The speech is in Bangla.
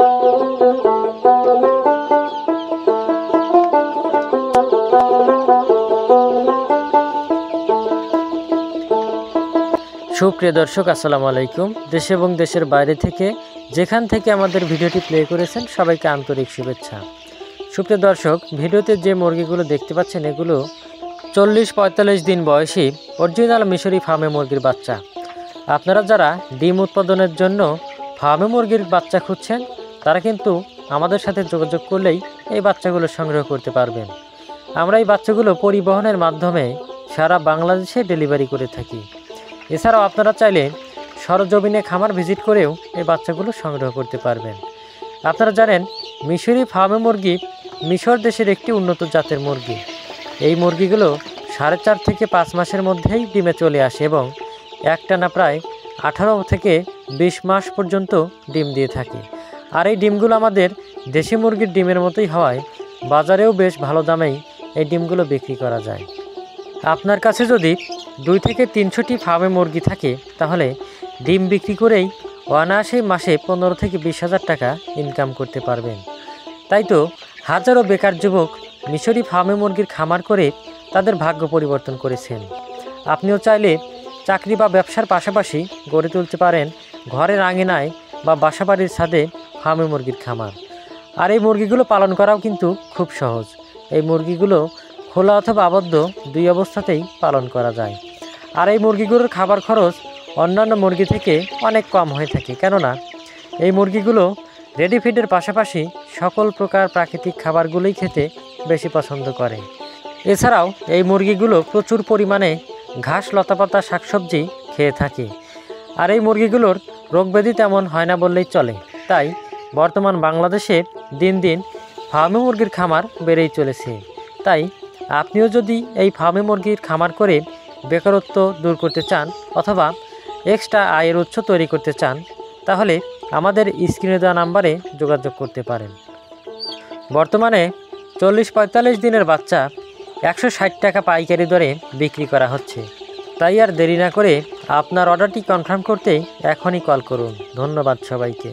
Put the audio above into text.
সুপ্রিয় দর্শক, আসসালামু আলাইকুম। দেশ এবং দেশের বাইরে থেকে যেখান থেকে আমাদের ভিডিওটি প্লে করেছেন সবাইকে আন্তরিক শুভেচ্ছা। সুপ্রিয় দর্শক, ভিডিওতে যে মুরগিগুলো দেখতে পাচ্ছেন এগুলো 40-45 দিন বয়সী অরিজিনাল মিশরি ফার্মে মুরগির বাচ্চা। আপনারা যারা ডিম উৎপাদনের জন্য ফার্মে মুরগির বাচ্চা খুঁজছেন তারা কিন্তু আমাদের সাথে যোগাযোগ করলেই এই বাচ্চাগুলো সংগ্রহ করতে পারবেন। আমরা এই বাচ্চাগুলো পরিবহনের মাধ্যমে সারা বাংলাদেশে ডেলিভারি করে থাকি। এছাড়াও আপনারা চাইলে সরজমিনে খামার ভিজিট করেও এই বাচ্চাগুলো সংগ্রহ করতে পারবেন। আপনারা জানেন মিশরি ফার্মে মুরগি মিশর দেশের একটি উন্নত জাতের মুরগি। এই মুরগিগুলো 4.5 থেকে 5 মাসের মধ্যেই ডিমে চলে আসে এবং একটানা প্রায় 18 থেকে 20 মাস পর্যন্ত ডিম দিয়ে থাকে। আর এই ডিমগুলো আমাদের দেশি মুরগির ডিমের মতোই হওয়ায় বাজারেও বেশ ভালো দামেই এই ডিমগুলো বিক্রি করা যায়। আপনার কাছে যদি 2 থেকে 300টি ফার্মে মুরগি থাকে তাহলে ডিম বিক্রি করেই অনায়াসে মাসে 15 থেকে 20 হাজার টাকা ইনকাম করতে পারবেন। তাই তো হাজারো বেকার যুবক মিশরি ফার্মে মুরগির খামার করে তাদের ভাগ্য পরিবর্তন করেছেন। আপনিও চাইলে চাকরি বা ব্যবসার পাশাপাশি গড়ে তুলতে পারেন ঘরের আঙিনায় বা বাসাবাড়ির ছাদে ফার্মে মুরগির খামার। আর এই মুরগিগুলো পালন করাও কিন্তু খুব সহজ। এই মুরগিগুলো খোলা অথবা আবদ্ধ দুই অবস্থাতেই পালন করা যায়। আর এই মুরগিগুলোর খাবার খরচ অন্যান্য মুরগি থেকে অনেক কম হয়ে থাকে, কেননা এই মুরগিগুলো রেডি ফিডের পাশাপাশি সকল প্রকার প্রাকৃতিক খাবারগুলোই খেতে বেশি পছন্দ করে। এছাড়াও এই মুরগিগুলো প্রচুর পরিমাণে ঘাস, লতাপাতা, শাকসবজি খেয়ে থাকে। আর এই মুরগিগুলোর রোগব্যাধি তেমন হয় না বললেই চলে। তাই বর্তমান বাংলাদেশে দিন দিন ফার্মে মুরগির খামার বেড়েই চলেছে। তাই আপনিও যদি এই ফার্মে মুরগির খামার করে বেকারত্ব দূর করতে চান অথবা এক্সট্রা আয়ের উৎস তৈরি করতে চান তাহলে আমাদের স্ক্রিনে দেওয়া নাম্বারে যোগাযোগ করতে পারেন। বর্তমানে 40-45 দিনের বাচ্চা 160 টাকা পাইকারি দরে বিক্রি করা হচ্ছে। তাই আর দেরি না করে আপনার অর্ডারটি কনফার্ম করতে এখনই কল করুন। ধন্যবাদ সবাইকে।